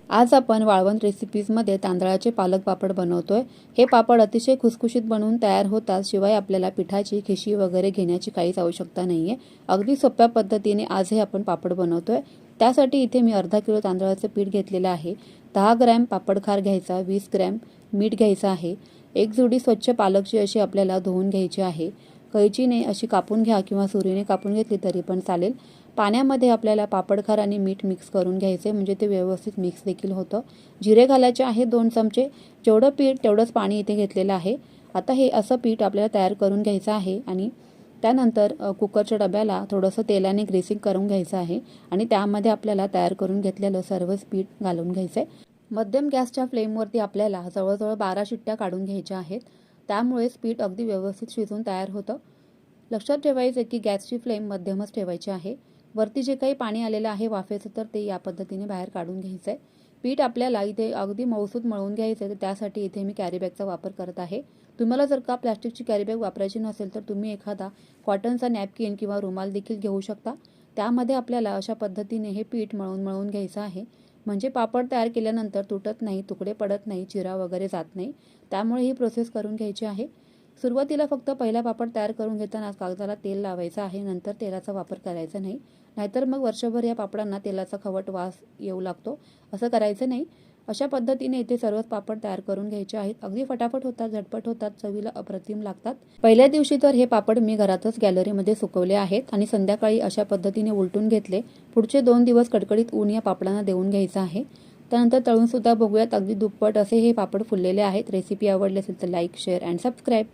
आज आपण वाळवंट रेसिपीजमध्ये तांदळाचे पालक पापड बनवतोय। हे पापड अतिशय खुसखुशीत बनवून तयार होतात, शिवाय आपल्याला पिठाची खिशी वगैरे घेण्याची काहीच आवश्यकता नाहीये। अगदी सोप्या पद्धतीने आज हे आपण पापड बनवतोय। त्यासाठी इथे मी अर्धा किलो तांदळाचे पीठ घेतलेले आहे। 10 ग्रॅम पापड खार घ्यायचा, 20 ग्रॅम मीठ घ्यायचं आहे। एक जुडी स्वच्छ पालकची अशी आपल्याला धुवून घ्यायची आहे। कैचीने अशी कापून घ्या किंवा सुरीने कापून घेतली तरी पण चालेल। पाण्यामध्ये आपल्याला पापडखार आणि मीठ मिक्स करून घ्यायचे, म्हणजे ते व्यवस्थित मिक्स देखील होतं। जिरे घालायचे आहे 2 चमचे। जेवढं पीठ तेवढंच पाणी इथे घेतलेलं आहे। आता हे असं पीठ आपल्याला तयार करून घ्यायचं आहे आणि त्यानंतर कुकरच्या डब्याला थोडंसं तेलाने ग्रेसिंग करून घ्यायचं आहे आणि त्यामध्ये आपल्याला तयार करून घेतलेलं सर्वच पीठ घालून घ्यायचं आहे। मध्यम गॅसच्या फ्लेमवरती आपल्याला जवळजवळ 12 शिट्ट्या काढून घ्यायच्या आहेत। त्यामुळेच पीठ अगदी व्यवस्थित शिजून तयार होतं। लक्षात ठेवायचं की गॅसची फ्लेम मध्यमच ठेवायची आहे। वरती जे काही पाणी आलेलं आहे वाफेचं, तर ते या पद्धतीने बाहेर काढून घ्यायचं आहे। पीठ आपल्याला इथे अगदी मऊसूत मळून घ्यायचं आहे, तर त्यासाठी इथे मी कॅरी बॅगचा वापर करत आहे। तुम्हाला जर का प्लास्टिकची कॅरी बॅग वापरायची नसेल तर तुम्ही एखादा कॉटनचा नॅपकिन किंवा रुमाल देखील घेऊ शकता। त्यामध्ये आपल्याला अशा पद्धतीने हे पीठ मळून घ्यायचं आहे, म्हणजे पापड तयार केल्यानंतर तुटत नाही, तुकडे पडत नाही, चिरा वगैरे जात नाही। त्यामुळे ही प्रोसेस करून घ्यायची आहे। सुरुवातीला फक्त पहिला पापड तयार करून घेताना कागदाला तेल लावायचं आहे, नंतर तेलाचा वापर करायचा नाही, नाहीतर मग वर्षभर या पापडांना तेलाचा खवट वास येऊ लागतो। असं करायचं नाही। अशा पद्धतीने इथे सर्वच पापड तयार करून घ्यायचे आहेत। अगदी फटाफट होतात, झटपट होतात, चवीला अप्रतिम लागतात। पहिल्या दिवशी तर हे पापड मी घरातच गॅलरीमध्ये सुकवले आहेत आणि संध्याकाळी अशा पद्धतीने उलटून घेतले। पुढचे 2 दिवस कडकडीत ऊन या पापडांना देऊन घ्यायचं आहे। त्यानंतर तळून सुद्धा बघूयात, अगदी दुप्पट असे हे पापड फुललेले आहेत। रेसिपी आवडली असेल तर लाईक, शेअर अँड सबस्क्राईब।